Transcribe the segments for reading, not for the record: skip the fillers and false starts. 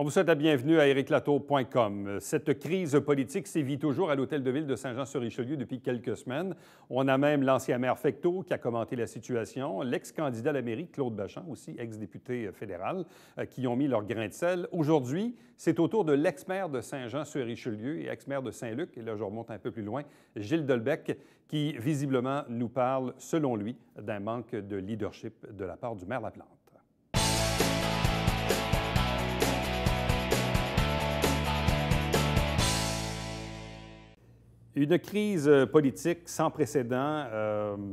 On vous souhaite la bienvenue à ériclatour.com. Cette crise politique sévit toujours à l'Hôtel de Ville de Saint-Jean-sur-Richelieu depuis quelques semaines. On a même l'ancien maire Fecteau qui a commenté la situation, l'ex-candidat à la mairie, Claude Bachand, aussi ex-député fédéral, qui ont mis leur grain de sel. Aujourd'hui, c'est au tour de l'ex-maire de Saint-Jean-sur-Richelieu et ex-maire de Saint-Luc, et là je remonte un peu plus loin, Gilles Delbecq, qui visiblement nous parle, selon lui, d'un manque de leadership de la part du maire Laplante. Une crise politique sans précédent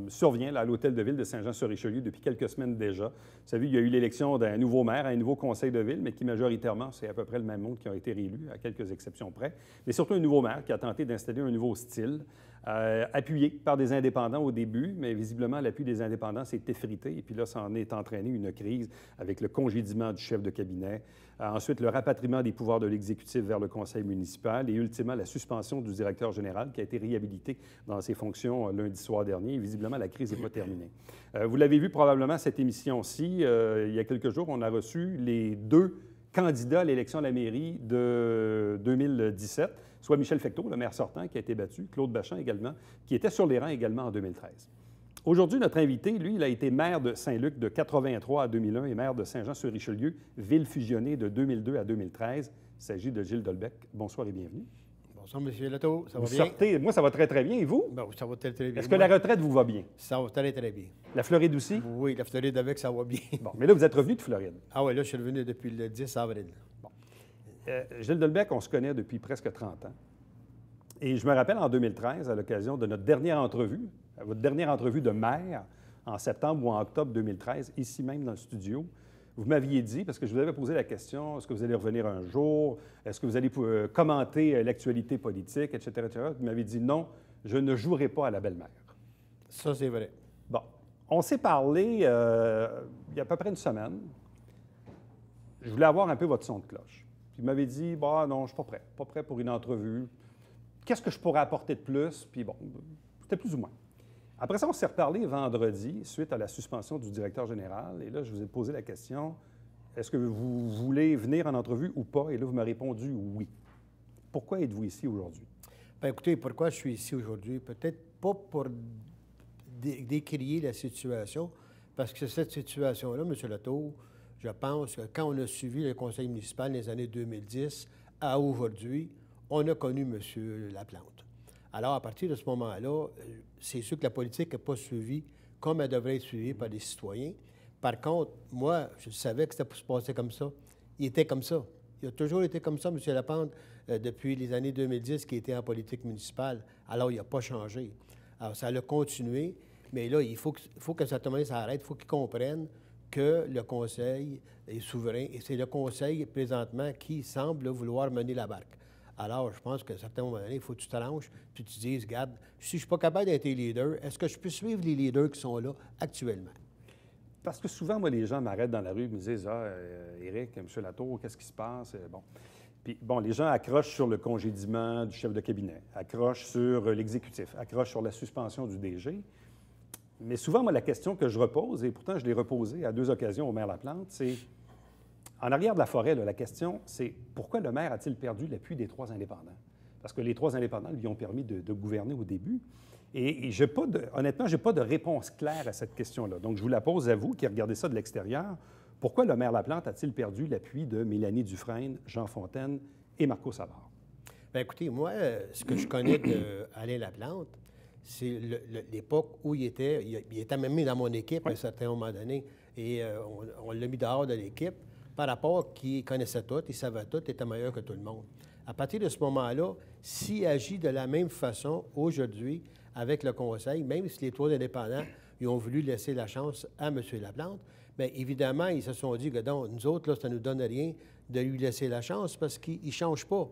survient là, à l'Hôtel de Ville de Saint-Jean-sur-Richelieu depuis quelques semaines déjà. Vous savez, il y a eu l'élection d'un nouveau maire, un nouveau conseil de ville, mais qui majoritairement, c'est à peu près le même monde qui a été réélu, à quelques exceptions près. Mais surtout un nouveau maire qui a tenté d'installer un nouveau style, appuyé par des indépendants au début, mais visiblement l'appui des indépendants s'est effrité. Et puis là, ça en est entraîné une crise avec le congédiement du chef de cabinet, ensuite le rapatriement des pouvoirs de l'exécutif vers le conseil municipal et ultimement la suspension du directeur général qui a été réhabilité dans ses fonctions lundi soir dernier. Et visiblement, la crise n'est pas terminée. Vous l'avez vu probablement à cette émission-ci. Il y a quelques jours, on a reçu les deux candidats à l'élection à la mairie de 2017, soit Michel Fecteau, le maire sortant, qui a été battu, Claude Bachand également, qui était sur les rangs également en 2013. Aujourd'hui, notre invité, lui, il a été maire de Saint-Luc de 83 à 2001 et maire de Saint-Jean-sur-Richelieu, ville fusionnée de 2002 à 2013. Il s'agit de Gilles Delbecq. Bonsoir et bienvenue. Bonsoir, M. Latour. Ça va bien? Sortez. Moi, ça va très, très bien. Et vous? Bon, ça va très, très bien. Est-ce que la retraite vous va bien? Ça va très, très bien. La Floride aussi? Oui, la Floride avec, ça va bien. Bon, mais là, vous êtes revenu de Floride. Ah oui, là, je suis revenu depuis le 10 avril. Bon. Gilles Delbecq, on se connaît depuis presque 30 ans. Et je me rappelle en 2013, à l'occasion de notre dernière entrevue, votre dernière entrevue de maire, en septembre ou en octobre 2013, ici même dans le studio, vous m'aviez dit, parce que je vous avais posé la question, est-ce que vous allez revenir un jour? Est-ce que vous allez commenter l'actualité politique, etc., etc.? Vous m'avez dit non, je ne jouerai pas à la belle-mère. Ça, c'est vrai. Bon. On s'est parlé il y a à peu près une semaine. Je voulais avoir un peu votre son de cloche. Puis vous m'avez dit, bah non, je ne suis pas prêt. Pas prêt pour une entrevue. Qu'est-ce que je pourrais apporter de plus? Puis bon, c'était plus ou moins. Après ça, on s'est reparlé vendredi, suite à la suspension du directeur général. Et là, je vous ai posé la question, est-ce que vous voulez venir en entrevue ou pas? Et là, vous m'avez répondu oui. Pourquoi êtes-vous ici aujourd'hui? Bien, écoutez, pourquoi je suis ici aujourd'hui? Peut-être pas pour décrier la situation, parce que cette situation-là, M. Latour, je pense que quand on a suivi le conseil municipal dans les années 2010 à aujourd'hui, on a connu M. Laplante. Alors, à partir de ce moment-là, c'est sûr que la politique n'est pas suivie comme elle devrait être suivie par les citoyens. Par contre, moi, je savais que c'était pour se passer comme ça. Il était comme ça. Il a toujours été comme ça, M. Laplante, depuis les années 2010, qui était en politique municipale. Alors, il n'a pas changé. Alors, ça a continué, mais là, il faut que ça s'arrête. Il faut qu'ils comprennent que le conseil est souverain et c'est le conseil, présentement, qui semble vouloir mener la barque. Alors, je pense qu'à un certain moment donné, il faut que tu te tranches puis tu te dises, regarde, si je ne suis pas capable d'être leader, est-ce que je peux suivre les leaders qui sont là actuellement? Parce que souvent, moi, les gens m'arrêtent dans la rue et me disent, Éric, M. Latour, qu'est-ce qui se passe? Bon. Puis, bon, les gens accrochent sur le congédiement du chef de cabinet, accrochent sur l'exécutif, accrochent sur la suspension du DG. Mais souvent, moi, la question que je repose, et pourtant je l'ai reposée à 2 occasions au maire Laplante, c'est, en arrière de la forêt, là, la question, c'est pourquoi le maire a-t-il perdu l'appui des 3 indépendants? Parce que les 3 indépendants lui ont permis de gouverner au début. Et honnêtement, je n'ai pas de réponse claire à cette question-là. Donc, je vous la pose à vous qui regardez ça de l'extérieur. Pourquoi le maire Laplante a-t-il perdu l'appui de Mélanie Dufresne, Jean Fontaine et Marco Savard? Bien, écoutez, moi, ce que je connais d'Alain Laplante, c'est l'époque où il était même mis dans mon équipe à un certain moment donné. Et on l'a mis dehors de l'équipe par rapport à qu'il connaissait tout, il savait tout, il était meilleur que tout le monde. À partir de ce moment-là, s'il agit de la même façon aujourd'hui avec le conseil, même si les 3 indépendants ils ont voulu laisser la chance à M. Laplante, bien évidemment, ils se sont dit que donc, nous autres, là, ça ne nous donne rien de lui laisser la chance parce qu'il ne change pas.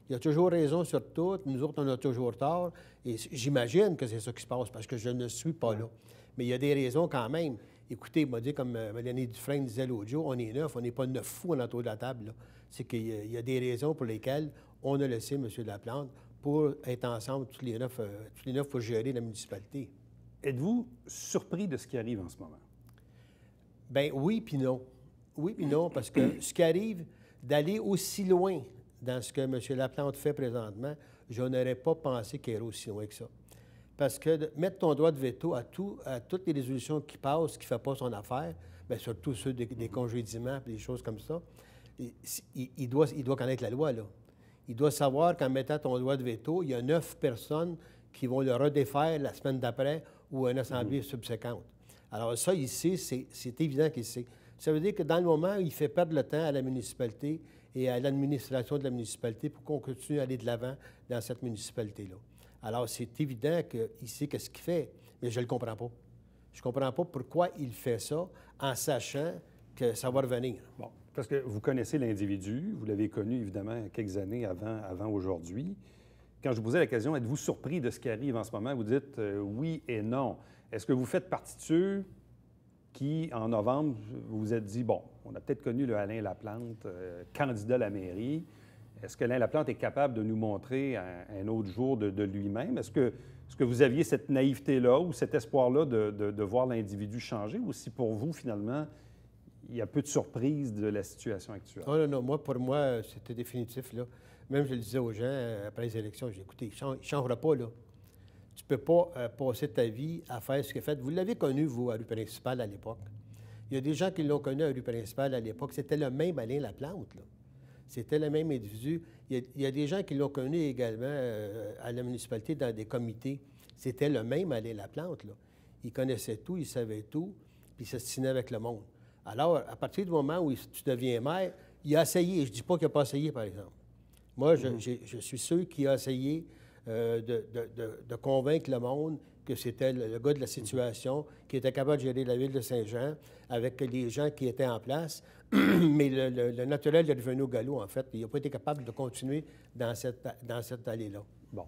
Il a toujours raison sur tout, nous autres, on a toujours tort. Et j'imagine que c'est ça qui se passe parce que je ne suis pas là. Mais il y a des raisons quand même. Écoutez, il m'a dit, comme Mélanie Dufresne disait l'autre jour, on est 9, on n'est pas 9 fous en autour de la table. C'est qu'il y a des raisons pour lesquelles on a laissé M. Laplante pour être ensemble, tous les 9 pour gérer la municipalité. Êtes-vous surpris de ce qui arrive en ce moment? Bien, oui puis non. Oui puis non, parce que ce qui arrive, d'aller aussi loin dans ce que M. Laplante fait présentement, je n'aurais pas pensé qu'il irait aussi loin que ça. Parce que de mettre ton droit de veto à toutes les résolutions qui passent, qui ne font pas son affaire, bien, surtout ceux des congédiements et des choses comme ça, il doit connaître la loi, là. Il doit savoir qu'en mettant ton droit de veto, il y a 9 personnes qui vont le redéfaire la semaine d'après ou une assemblée subséquente. Alors ça, il sait, c'est évident qu'il sait. Ça veut dire que dans le moment, il fait perdre le temps à la municipalité et à l'administration de la municipalité pour qu'on continue à aller de l'avant dans cette municipalité-là. Alors, c'est évident qu'il sait ce qu'il fait, mais je ne le comprends pas. Je ne comprends pas pourquoi il fait ça en sachant que ça va revenir. Bon, parce que vous connaissez l'individu, vous l'avez connu évidemment quelques années avant aujourd'hui. Quand je vous posais la question, êtes-vous surpris de ce qui arrive en ce moment? Vous dites oui et non. Est-ce que vous faites partie de ceux qui, en novembre, vous vous êtes dit, bon, on a peut-être connu le Alain Laplante, candidat à la mairie. Est-ce que Alain Laplante est capable de nous montrer un autre jour de lui-même? Est-ce que vous aviez cette naïveté-là ou cet espoir-là de voir l'individu changer? Ou si pour vous, finalement, il y a peu de surprise de la situation actuelle? Oh, non, non, pour moi, c'était définitif, là. Même je le disais aux gens après les élections, j'ai dit, écoutez, il ne changera pas, là. Tu ne peux pas passer ta vie à faire ce qu'il a fait. Vous l'avez connu, vous, à rue principale à l'époque. Il y a des gens qui l'ont connu à rue principale à l'époque. C'était le même Alain Laplante, là. C'était le même individu. Il y a des gens qui l'ont connu également à la municipalité dans des comités. C'était le même Alain Laplante, là. Il connaissait tout, il savait tout, puis il s'astinait avec le monde. Alors, à partir du moment où tu deviens maire, il a essayé. Je ne dis pas qu'il n'a pas essayé, par exemple. Moi, je suis sûr qu'il a essayé de convaincre le monde que c'était le gars de la situation, qui était capable de gérer la ville de Saint-Jean avec les gens qui étaient en place. Mais le naturel est revenu au galop, en fait. Il n'a pas été capable de continuer dans cette allée-là. Bon.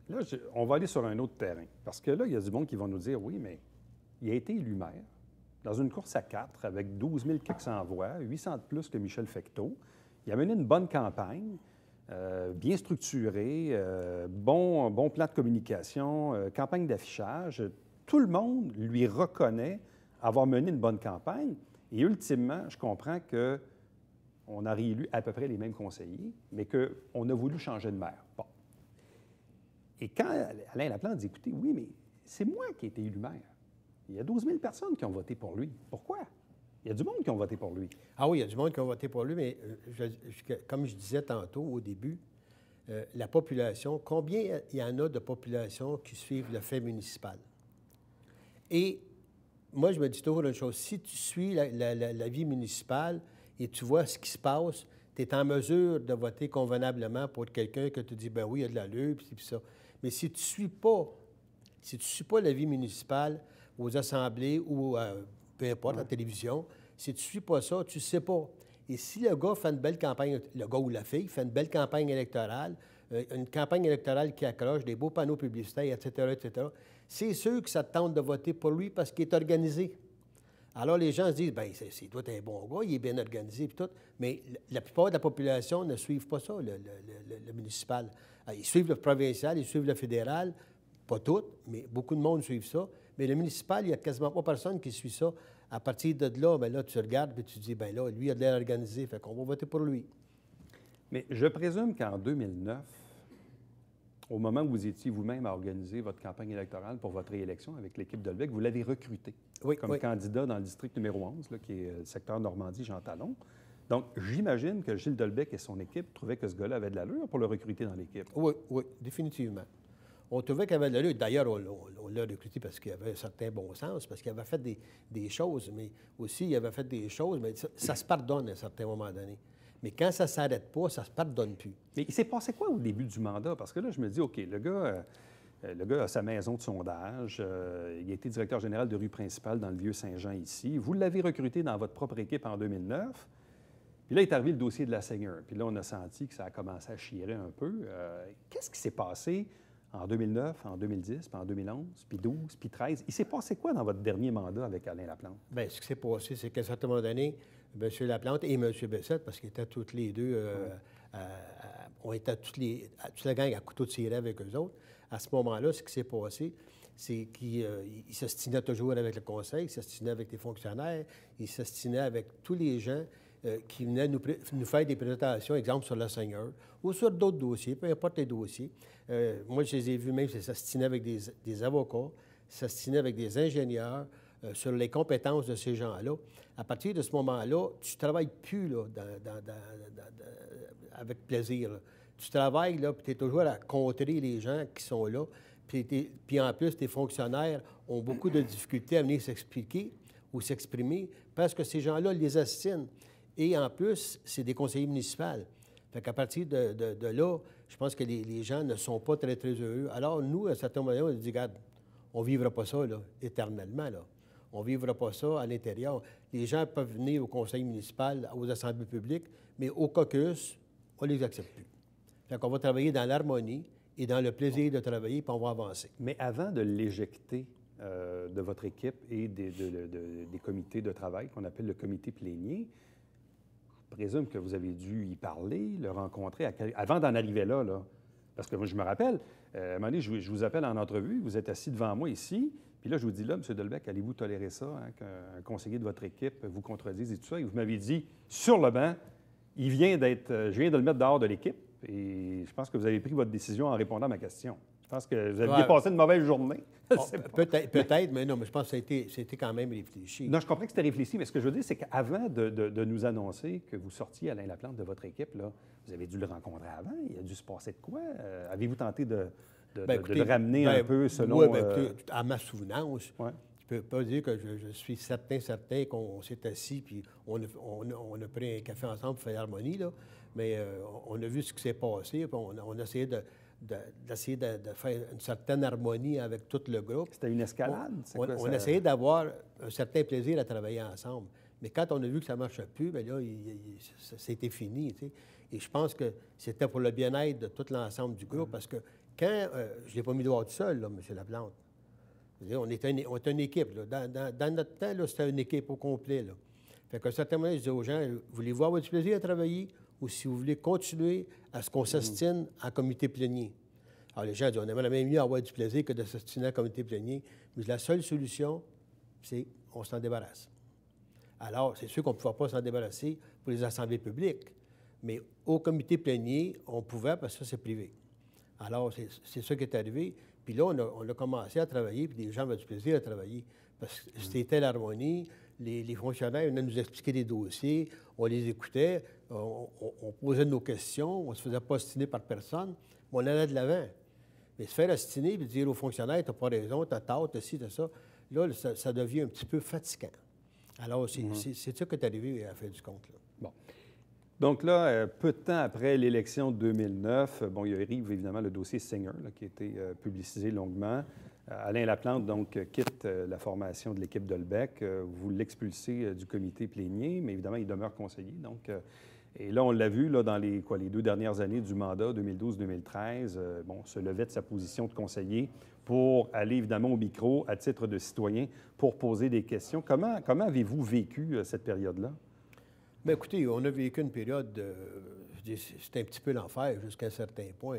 Là, on va aller sur un autre terrain. Parce que là, il y a du monde qui va nous dire, oui, mais il a été élu maire dans une course à 4 avec 12 400 voix, 800 de plus que Michel Fecteau. Il a mené une bonne campagne. Bien structuré, bon plan de communication, campagne d'affichage. Tout le monde lui reconnaît avoir mené une bonne campagne. Et ultimement, je comprends qu'on a réélu à peu près les mêmes conseillers, mais qu'on a voulu changer de maire. Bon. Et quand Alain Laplante dit, écoutez, oui, mais c'est moi qui ai été élu maire. Il y a 12 000 personnes qui ont voté pour lui. Pourquoi? Il y a du monde qui ont voté pour lui. Ah oui, il y a du monde qui ont voté pour lui, mais comme je disais tantôt au début, la population, combien il y en a de populations qui suivent le fait municipal? Et moi, je me dis toujours une chose, si tu suis la vie municipale et tu vois ce qui se passe, tu es en mesure de voter convenablement pour quelqu'un que tu dis, ben oui, il y a de l'allure, puis ça. Mais si tu suis pas la vie municipale aux assemblées ou peu importe, la télévision, si tu ne suis pas ça, tu ne sais pas. Et si le gars fait une belle campagne, le gars ou la fille fait une belle campagne électorale, une campagne électorale qui accroche, des beaux panneaux publicitaires, etc., c'est sûr que ça te tente de voter pour lui parce qu'il est organisé. Alors, les gens se disent, bien, c'est doit être un bon gars, il est bien organisé, puis tout. Mais la plupart de la population ne suivent pas ça, le municipal. Ils suivent le provincial, ils suivent le fédéral, pas toutes, mais beaucoup de monde suivent ça. Mais le municipal, il n'y a quasiment pas personne qui suit ça. À partir de là, bien là, tu regardes et tu dis, bien là, lui, il a de l'air organisé, fait qu'on va voter pour lui. Mais je présume qu'en 2009, au moment où vous étiez vous-même à organiser votre campagne électorale pour votre réélection avec l'équipe Dolbec, vous l'avez recruté comme candidat dans le district numéro 11, là, qui est le secteur Normandie-Jean Talon. Donc, j'imagine que Gilles Dolbec et son équipe trouvaient que ce gars-là avait de l'allure pour le recruter dans l'équipe. Oui, définitivement. On trouvait qu'il avait de l'allure. D'ailleurs, on l'a recruté parce qu'il avait un certain bon sens, parce qu'il avait fait des choses, mais aussi, il avait fait des choses, mais ça se pardonne à un certain moment donné. Mais quand ça ne s'arrête pas, ça ne se pardonne plus. Mais il s'est passé quoi au début du mandat? Parce que là, je me dis, OK, le gars a sa maison de sondage, il a été directeur général de rue principale dans le Vieux-Saint-Jean ici. Vous l'avez recruté dans votre propre équipe en 2009. Puis là, est arrivé le dossier de la Seigneur. Puis là, on a senti que ça a commencé à chirer un peu. Qu'est-ce qui s'est passé en 2009, en 2010, puis en 2011, puis 12, puis 13? Il s'est passé quoi dans votre dernier mandat avec Alain Laplante? Bien, ce qui s'est passé, c'est qu'à un certain moment donné, M. Laplante et M. Bessette, parce qu'ils étaient tous les deux, on était toute la gang à couteau tiré avec eux autres. À ce moment-là, ce qui s'est passé, c'est qu'ils s'ostinaient toujours avec le conseil, ils s'ostinaient avec les fonctionnaires, ils s'ostinaient avec tous les gens qui venaient nous faire des présentations, exemple sur le Seigneur, ou sur d'autres dossiers, peu importe les dossiers. Moi, je les ai vus même s'astiner avec des avocats, s'astiner avec des ingénieurs sur les compétences de ces gens-là. À partir de ce moment-là, tu ne travailles plus là, avec plaisir. Là. Tu travailles, là, puis tu es toujours à contrer les gens qui sont là. Puis en plus, tes fonctionnaires ont beaucoup de difficultés à venir s'expliquer ou s'exprimer parce que ces gens-là les assinent. Et en plus, c'est des conseillers municipaux. Fait qu'à partir de là, je pense que les gens ne sont pas très, très heureux. Alors, nous, à un certain moment, on dit, regarde, on ne vivra pas ça là, éternellement. Là. On ne vivra pas ça à l'intérieur. Les gens peuvent venir au conseil municipal, aux assemblées publiques, mais au caucus, on ne les accepte plus. Fait qu'on va travailler dans l'harmonie et dans le plaisir de travailler, puis on va avancer. Mais avant de l'éjecter de votre équipe et des comités de travail qu'on appelle le comité plénier, je présume que vous avez dû y parler, le rencontrer, avant d'en arriver là. Parce que moi, je me rappelle, à un moment donné, je vous appelle en entrevue, vous êtes assis devant moi ici, puis là, je vous dis, là, M. Delbecq, allez-vous tolérer ça, hein, qu'un conseiller de votre équipe vous contredise et tout ça? Et vous m'avez dit, sur le banc, je viens de le mettre dehors de l'équipe, et je pense que vous avez pris votre décision en répondant à ma question. Je pense que vous aviez passé une mauvaise journée. Peut-être, mais non, mais je pense que c'était quand même réfléchi. Non, je comprends que c'était réfléchi, mais ce que je veux dire, c'est qu'avant de nous annoncer que vous sortiez Alain Laplante de votre équipe, là, vous avez dû le rencontrer avant. Il a dû se passer de quoi? Avez-vous tenté de le ramener un peu selon... Oui, écoutez, à ma souvenance, je ne peux pas dire que je suis certain qu'on s'est assis puis on a pris un café ensemble pour faire l'harmonie, là, mais on a vu ce qui s'est passé, puis on a essayé d'essayer de faire une certaine harmonie avec tout le groupe. C'était une escalade? On essayait d'avoir un certain plaisir à travailler ensemble. Mais quand on a vu que ça ne marchait plus, bien là, c'était fini. Tu sais. Et je pense que c'était pour le bien-être de tout l'ensemble du groupe, parce que quand... je ne l'ai pas mis dehors tout seul, là, M. Laplante. On est une équipe. Là. Dans notre temps, là, c'était une équipe au complet. Là. Fait qu'à un certain moment, je disais aux gens, voulez-vous avoir du plaisir à travailler ou si vous voulez continuer à ce qu'on s'astine en comité plénier? Alors, les gens disent, on aimerait même mieux avoir du plaisir que de s'astiner en comité plénier. Mais la seule solution, c'est qu'on s'en débarrasse. Alors, c'est sûr qu'on ne pouvait pas s'en débarrasser pour les assemblées publiques, mais au comité plénier, on pouvait parce que ça, c'est privé. Alors, c'est ça qui est arrivé. Puis là, on a commencé à travailler, puis les gens avaient du plaisir à travailler. Parce que c'était l'harmonie, les fonctionnaires venaient nous expliquer des dossiers, on les écoutait, on posait nos questions, on ne se faisait pas astiner par personne, mais on allait de l'avant. Mais se faire astiner et dire aux fonctionnaires, tu n'as pas raison, tu as tort, tu as ci, tu as ça, là, ça devient un petit peu fatigant. Alors, c'est ça qui est arrivé à la fin du compte. Là. Bon. Donc là, peu de temps après l'élection de 2009, il arrive évidemment le dossier Singer, là, qui a été publicisé longuement. Alain Laplante, donc, quitte la formation de l'équipe Delbecq. Vous l'expulsez du comité plénier, mais évidemment, il demeure conseiller. Donc, et là, on l'a vu là, dans les 2 dernières années du mandat, 2012-2013, se levait de sa position de conseiller pour aller évidemment au micro à titre de citoyen pour poser des questions. Comment avez-vous vécu cette période-là? Bien, écoutez, on a vécu une période, c'était un petit peu l'enfer jusqu'à un certain point.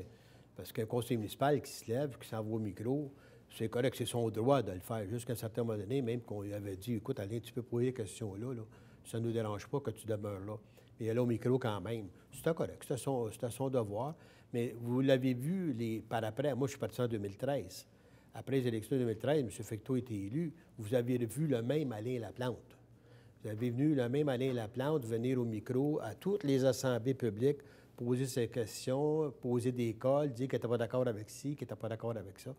Parce qu'un conseiller municipal qui se lève, qui s'en va au micro, c'est correct, c'est son droit de le faire. Jusqu'à un certain moment donné, même qu'on lui avait dit, écoute, Alain, tu peux poser des questions là, ça ne nous dérange pas que tu demeures là. Mais il allait au micro quand même. C'était correct, c'était son devoir. Mais vous l'avez vu par après, moi je suis parti en 2013. Après les élections de 2013, M. Fecteau a été élu. Vous avez vu le même Alain Laplante. Vous avez vu le même Alain Laplante venir au micro à toutes les assemblées publiques, poser ses questions, poser des calls, dire qu'il n'était pas d'accord avec ci, qu'il n'était pas d'accord avec ça.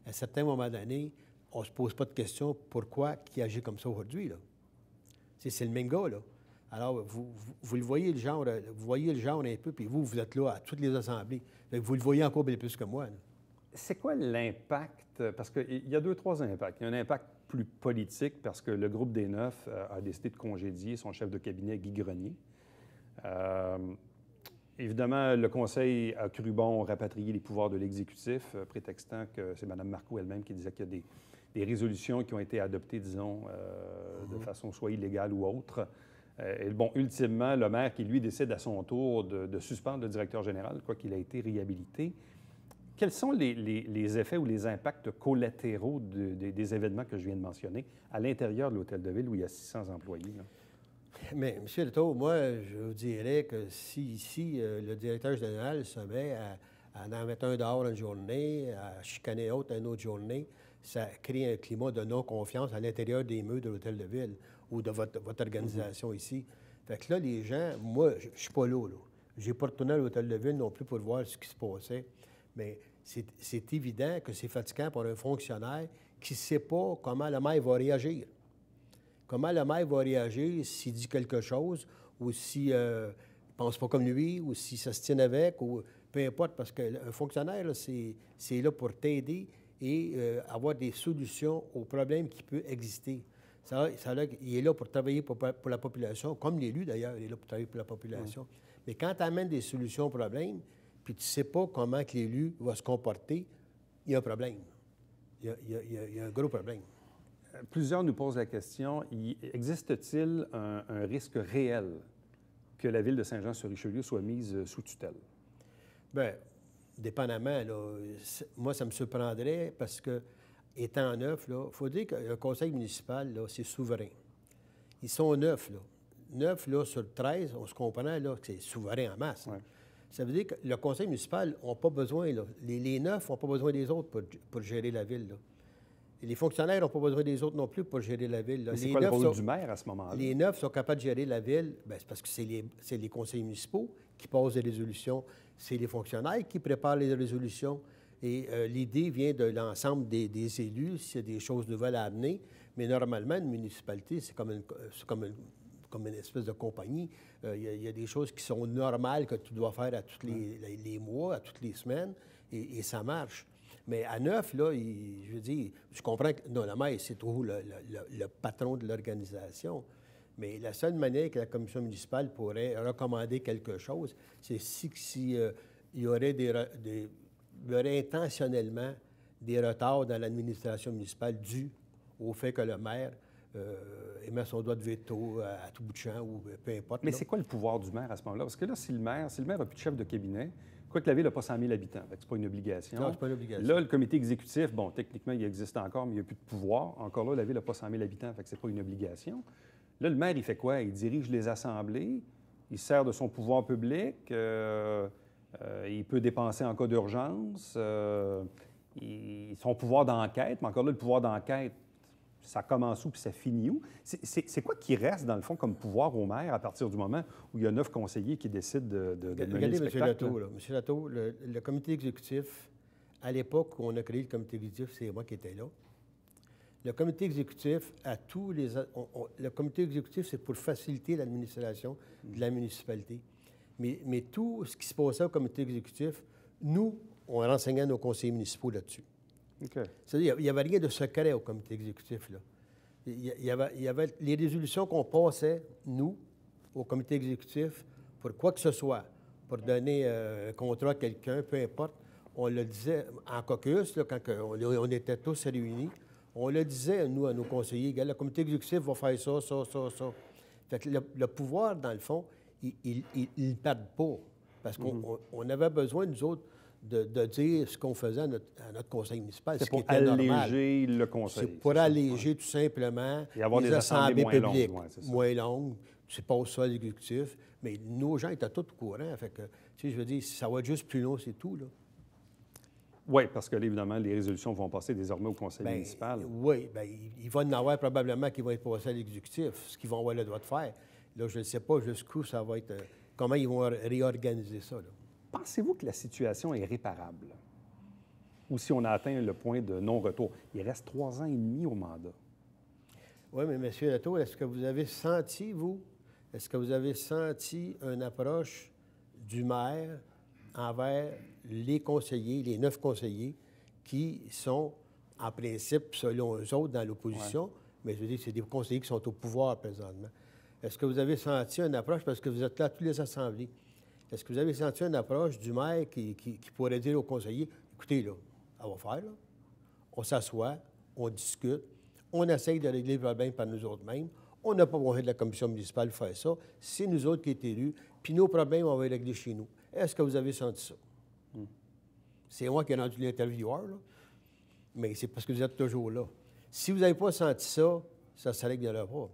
À un certain moment donné, on ne se pose pas de questions pourquoi il agit comme ça aujourd'hui. Là. C'est le même gars, là. Alors, vous le voyez le genre, un peu, puis vous êtes là à toutes les assemblées. Vous le voyez encore bien plus que moi. Là. C'est quoi l'impact? Parce qu'il y a 2-3 impacts. Il y a un impact plus politique parce que le groupe des Neufs a décidé de congédier son chef de cabinet, Guy Grenier. Évidemment, le Conseil a cru bon rapatrier les pouvoirs de l'exécutif, prétextant que c'est Mme Marcoux elle-même qui disait qu'il y a des résolutions qui ont été adoptées, disons, de façon soit illégale ou autre. Et ultimement, le maire qui, lui, décide à son tour de suspendre le directeur général, quoiqu'il a été réhabilité. Quels sont les effets ou les impacts collatéraux des événements que je viens de mentionner à l'intérieur de l'Hôtel de Ville où il y a 600 employés? Là? Mais, M. Leto, moi, je vous dirais que si ici, le directeur général se met à en mettre un dehors une journée, à chicaner l'autre une autre journée, ça crée un climat de non-confiance à l'intérieur des murs de l'Hôtel de Ville ou de votre organisation ici. Fait que là, les gens, moi, je suis pas là. Je n'ai pas retourné à l'Hôtel de Ville non plus pour voir ce qui se passait. Mais c'est évident que c'est fatigant pour un fonctionnaire qui ne sait pas comment le maire va réagir. Comment le maire va réagir s'il dit quelque chose ou s'il ne pense pas comme lui ou s'il se tient avec ou peu importe, parce qu'un fonctionnaire, là, c'est là pour t'aider et avoir des solutions aux problèmes qui peuvent exister. Il est là pour travailler pour la population, comme l'élu d'ailleurs, il est là pour travailler pour la population. Mais quand tu amènes des solutions aux problèmes, puis tu ne sais pas comment que l'élu va se comporter, il y a un problème. Il y a un gros problème. Plusieurs nous posent la question, existe-t-il un risque réel que la ville de Saint-Jean-sur-Richelieu soit mise sous tutelle? Bien, dépendamment, là, moi, ça me surprendrait parce que, étant neuf, il faut dire que le conseil municipal, là, c'est souverain. Ils sont 9, là. 9 là, sur 13, on se comprend là, que c'est souverain en masse. Ouais. Ça veut dire que le conseil municipal n'a pas besoin, là, les 9 n'ont pas besoin des autres pour gérer la ville. Là. Et les fonctionnaires n'ont pas besoin des autres non plus pour gérer la ville. Mais c'est quoi le rôle du maire à ce moment-là? Les 9 sont capables de gérer la ville. Bien, c'est parce que c'est les conseils municipaux qui passent des résolutions. C'est les fonctionnaires qui préparent les résolutions. Et l'idée vient de l'ensemble des élus, s'il y a des choses nouvelles à amener. Mais normalement, une municipalité, c'est comme une espèce de compagnie. Il y a des choses qui sont normales que tu dois faire à tous les mois, à toutes les semaines, et ça marche. Mais à 9, là, je veux dire, je comprends que non, le maire, c'est toujours le patron de l'organisation. Mais la seule manière que la commission municipale pourrait recommander quelque chose, c'est si il y aurait il y aurait intentionnellement des retards dans l'administration municipale dus au fait que le maire émet son droit de veto à tout bout de champ ou peu importe. Mais c'est quoi le pouvoir du maire à ce moment-là? Parce que là, si le maire n'a plus de chef de cabinet, quoique la ville n'a pas 100 000 habitants, c'est pas une obligation. Non, c'est pas une obligation. Là, le comité exécutif, bon, techniquement, il existe encore, mais il n'y a plus de pouvoir. Encore là, la ville n'a pas 100 000 habitants, c'est pas une obligation. Là, le maire, il fait quoi? Il dirige les assemblées, il sert de son pouvoir public, il peut dépenser en cas d'urgence, son pouvoir d'enquête, mais encore là, le pouvoir d'enquête, ça commence où puis ça finit où? C'est quoi qui reste, dans le fond, comme pouvoir au maire à partir du moment où il y a 9 conseillers qui décident de mener le spectacle? Regardez, M. Latour, le comité exécutif, à l'époque où on a créé le comité exécutif, c'est moi qui étais là. Le comité exécutif, le comité exécutif, c'est pour faciliter l'administration de la municipalité. Mais tout ce qui se passait au comité exécutif, nous, on renseignait nos conseillers municipaux là-dessus. Okay. C'est-à-dire, il n'y avait rien de secret au comité exécutif, là. Il y avait les résolutions qu'on passait, nous, au comité exécutif, pour quoi que ce soit, pour donner un contrat à quelqu'un, peu importe, on le disait en caucus, là, quand on était tous réunis, on le disait, nous, à nos conseillers, le comité exécutif va faire ça, ça, ça, ça. Fait que le pouvoir, dans le fond, ils ne perdent pas. Parce qu'on avait besoin, nous autres, de dire ce qu'on faisait à notre conseil municipal. C'est pour alléger le conseil. C'est pour alléger tout simplement et avoir des assemblées moins publiques longues. moins longues. C'est pas ça l'exécutif. Mais nos gens étaient tous au courant. Fait que, tu sais, je veux dire, ça va être juste plus long, c'est tout, là. Oui, parce que là, évidemment, les résolutions vont passer désormais au conseil municipal. Oui, bien, il va y en avoir probablement qui vont être passés à l'exécutif, ce qu'ils vont avoir le droit de faire. Là, je ne sais pas jusqu'où ça va être, comment ils vont réorganiser ça, là. Pensez-vous que la situation est réparable? Ou si on a atteint le point de non-retour? Il reste 3 ans et demi au mandat. Oui, mais M. Latour, est-ce que vous avez senti, est-ce que vous avez senti une approche du maire envers les conseillers, les 9 conseillers, qui sont, en principe, selon eux autres, dans l'opposition, mais je veux dire, c'est des conseillers qui sont au pouvoir présentement. Est-ce que vous avez senti une approche, parce que vous êtes là à toutes les assemblées, est-ce que vous avez senti une approche du maire qui pourrait dire aux conseillers, écoutez, là, on va faire, là, on s'assoit, on discute, on essaye de régler le problème par nous autres mêmes, on n'a pas besoin de la commission municipale pour faire ça, c'est nous autres qui sommes élus, puis nos problèmes, on va les régler chez nous. Est-ce que vous avez senti ça? C'est moi qui ai rendu l'intervieweur, là, mais c'est parce que vous êtes toujours là. Si vous n'avez pas senti ça, ça ne se réglera pas.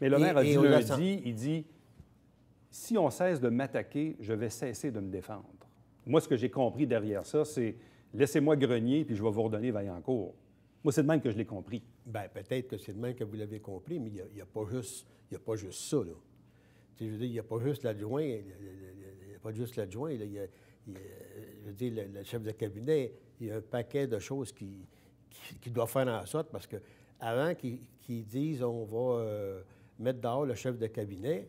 Mais le maire a dit on lundi, il dit « Si on cesse de m'attaquer, je vais cesser de me défendre. » Moi, ce que j'ai compris derrière ça, c'est « Laissez-moi grogner, puis je vais vous redonner Vaillancourt. » Moi, c'est de même que je l'ai compris. Bien, peut-être que c'est de même que vous l'avez compris, mais il n'y a pas juste ça, là. Tu sais, je veux dire, il n'y a pas juste l'adjoint, il n'y a pas juste l'adjoint, là. Je veux dire, le chef de cabinet, il y a un paquet de choses qui doivent faire en sorte, parce que avant qu'ils disent on va mettre dehors le chef de cabinet,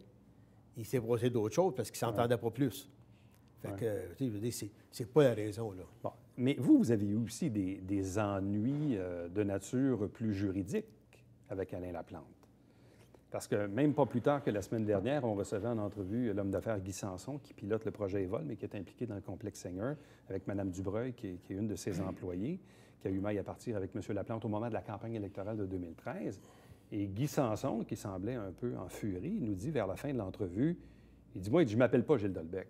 il s'est passé d'autres choses parce qu'il ne s'entendait pas plus. Fait que, tu sais, je veux dire, c'est pas la raison, là. Bon. Mais vous avez eu aussi des ennuis de nature plus juridique avec Alain Laplante. Parce que même pas plus tard que la semaine dernière, on recevait en entrevue l'homme d'affaires Guy Sanson, qui pilote le projet Évol, mais qui est impliqué dans le complexe Seigneur, avec Mme Dubreuil, qui est une de ses employées, qui a eu maille à partir avec M. Laplante au moment de la campagne électorale de 2013. Et Guy Sanson, qui semblait un peu en furie, nous dit vers la fin de l'entrevue, il dit « Moi, je ne m'appelle pas Gilles Dolbec. »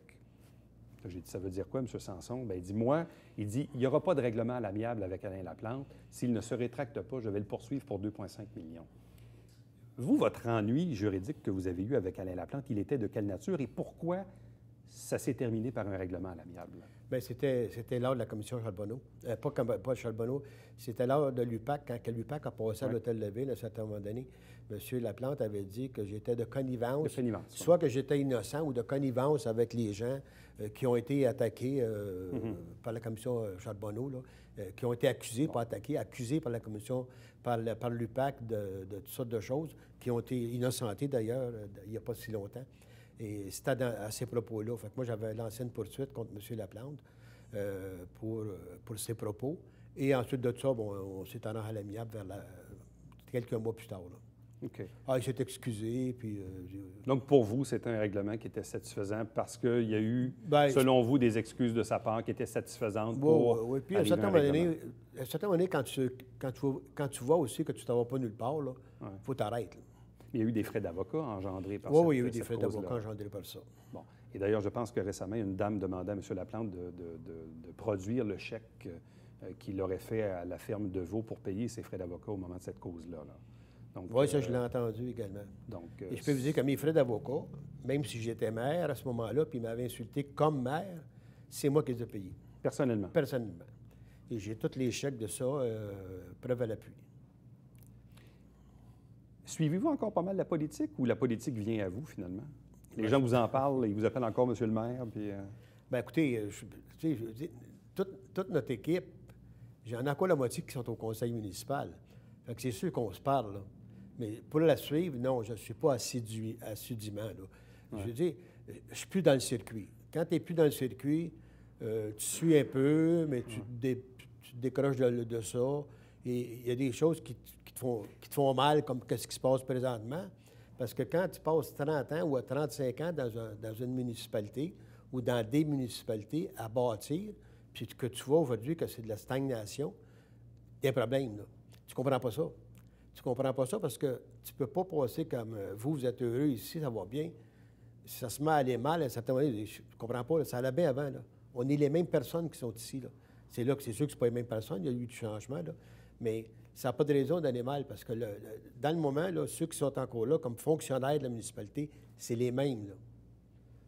J'ai dit « Ça veut dire quoi, M. Sanson? » Bien, il dit « Moi, il n'y aura pas de règlement à l'amiable avec Alain Laplante. S'il ne se rétracte pas, je vais le poursuivre pour 2,5 millions. » Vous, votre ennui juridique que vous avez eu avec Alain Laplante, il était de quelle nature et pourquoi ça s'est terminé par un règlement à l'amiable? Bien, c'était lors de la commission Charbonneau. Pas Charbonneau, c'était lors de l'UPAC, quand l'UPAC a passé à l'Hôtel de Ville, à un certain moment donné. M. Laplante avait dit que j'étais de connivence, soit que j'étais innocent ou de connivence avec les gens qui ont été attaqués par la commission Charbonneau, là, qui ont été accusés, pas attaqués, accusés par la commission, par l'UPAC de toutes sortes de choses, qui ont été innocentés d'ailleurs il n'y a pas si longtemps. Et c'était à ces propos-là. Fait que moi, j'avais lancé une poursuite contre M. Laplante pour ses propos. Et ensuite de ça, bon, on s'est rendu à l'amiable quelques mois plus tard, là. OK. Ah, il s'est excusé, puis... Donc, pour vous, c'était un règlement qui était satisfaisant parce qu'il y a eu, selon vous, des excuses de sa part qui étaient satisfaisantes pour... Oui, puis à un certain moment donné, quand tu vois aussi que tu ne t'en vas pas nulle part, il faut t'arrêter. Il y a eu des frais d'avocat engendrés par Oui, il y a eu des frais d'avocat engendrés par ça. Bon. Et d'ailleurs, je pense que récemment, une dame demandait à M. Laplante de produire le chèque qu'il aurait fait à la ferme de Vaux pour payer ses frais d'avocat au moment de cette cause-là. Oui, ça, je l'ai entendu également. Et je peux vous dire que mes frais d'avocat, même si j'étais maire à ce moment-là, puis il m'avait insulté comme maire, c'est moi qui les ai payés. Personnellement? Personnellement. Et j'ai tous les chèques de ça, preuve à l'appui. Suivez-vous encore pas mal la politique ou la politique vient à vous, finalement? Les gens vous en parlent, ils vous appellent encore Monsieur le maire, puis... Bien, écoutez, toute notre équipe, j'en ai encore la moitié qui sont au conseil municipal. Fait que c'est sûr qu'on se parle, là. Mais pour la suivre, non, je ne suis pas assidûment, là. Ouais. Je veux dire, je ne suis plus dans le circuit. Quand tu n'es plus dans le circuit, tu suis un peu, mais tu te décroches de ça. Et il y a des choses qui te font mal, comme ce qui se passe présentement. Parce que quand tu passes 30 ans ou 35 ans dans une municipalité ou dans des municipalités à bâtir, puis que tu vois aujourd'hui que c'est de la stagnation, il y a un problème, là. Tu comprends pas ça. Tu comprends pas ça parce que tu peux pas passer comme vous êtes heureux ici, ça va bien. Si ça se met à aller mal, à un certain moment, je comprends pas, là, ça allait bien avant, là. On est les mêmes personnes qui sont ici, là. C'est là que c'est sûr que ce pas les mêmes personnes, il y a eu du changement, là. Mais ça n'a pas de raison d'aller mal parce que dans le moment, là, ceux qui sont encore là comme fonctionnaires de la municipalité, c'est les mêmes, là.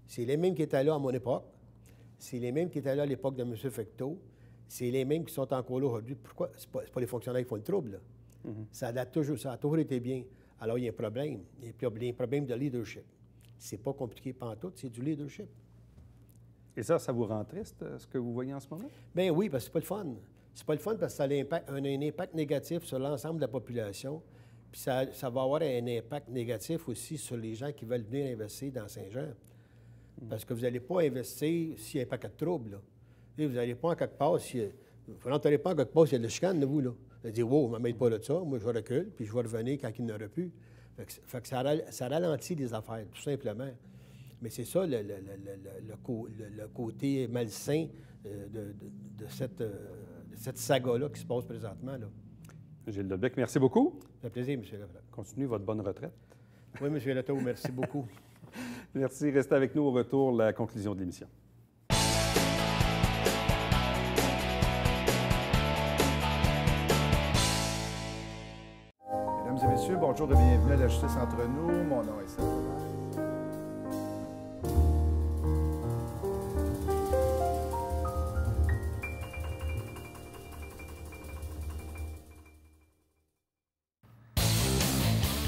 C'est les mêmes qui étaient là à mon époque. C'est les mêmes qui étaient là à l'époque de M. Fecteau. C'est les mêmes qui sont encore là aujourd'hui. Pourquoi? C'est pas les fonctionnaires qui font le trouble, là. Ça a toujours été bien. Alors, il y a un problème. Il y a un problème de leadership. C'est pas compliqué pantoute, c'est du leadership. Et ça vous rend triste, ce que vous voyez en ce moment? Bien oui, parce que c'est pas le fun. C'est pas le fun parce que ça a un impact négatif sur l'ensemble de la population. Puis ça va avoir un impact négatif aussi sur les gens qui veulent venir investir dans Saint-Jean. Parce que vous n'allez pas investir s'il y a un paquet de troubles, là. Et vous n'allez pas en quelque part vous n'entrez pas en quelque part s'il y a de la chicane, vous, là. Vous allez dire, wow, ne m'aide pas de ça, moi je recule, puis je vais revenir quand il n'aura plus. Fait que ça ralentit les affaires, tout simplement. Mais c'est ça le côté malsain de cette saga-là qui se passe présentement, là. Gilles Dolbec, merci beaucoup. Ça fait plaisir, M. Lefebvre. Continuez votre bonne retraite. Oui, M. Latour, merci beaucoup. Merci. Restez avec nous au retour, la conclusion de l'émission. Mesdames et messieurs, bonjour. bonjour et bienvenue à la Justice entre nous. Mon nom est Serge.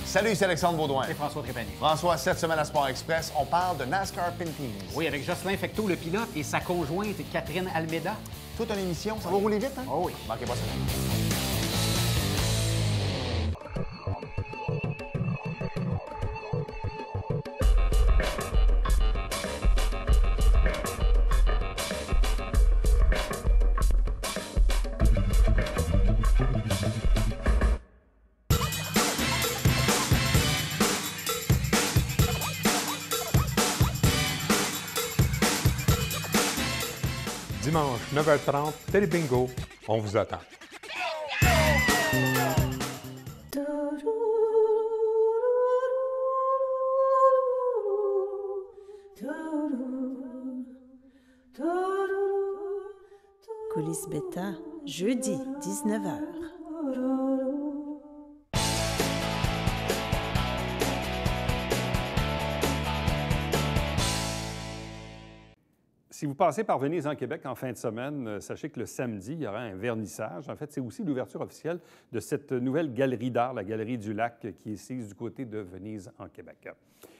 Salut, c'est Alexandre Baudouin. Et François Trépanier. François, cette semaine à Sport Express, on parle de NASCAR Pinties. Oui, avec Jocelyn Fecteau, le pilote, et sa conjointe Catherine Almeida. Toute une émission, ça va rouler vite, hein? Oh oui. Manquez pas ça. Dimanche, 9h30, Télé Bingo, on vous attend. Coulisses Bêta, jeudi, 19h. Si vous passez par Venise en Québec en fin de semaine, sachez que le samedi, il y aura un vernissage. En fait, c'est aussi l'ouverture officielle de cette nouvelle galerie d'art, la Galerie du Lac, qui est sise du côté de Venise en Québec.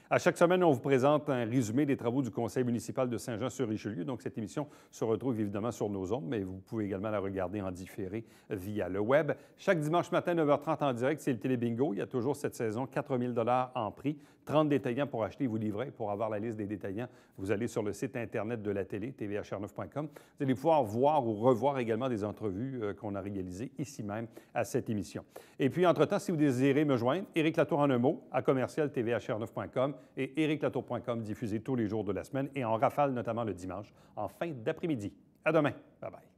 À chaque semaine, on vous présente un résumé des travaux du Conseil municipal de Saint-Jean-sur-Richelieu. Donc, cette émission se retrouve évidemment sur nos ondes, mais vous pouvez également la regarder en différé via le web. Chaque dimanche matin, 9h30 en direct, c'est le Télé-Bingo. Il y a toujours cette saison 4 000 $ en prix, 30 détaillants pour acheter et vous livrer. Pour avoir la liste des détaillants, vous allez sur le site Internet de la télé, tvhr9.com. Vous allez pouvoir voir ou revoir également des entrevues qu'on a réalisées ici même à cette émission. Et puis, entre-temps, si vous désirez me joindre, Éric Latour en un mot, à commercial tvhr9.com et ériclatour.com, diffusé tous les jours de la semaine et en rafale, notamment le dimanche, en fin d'après-midi. À demain. Bye-bye.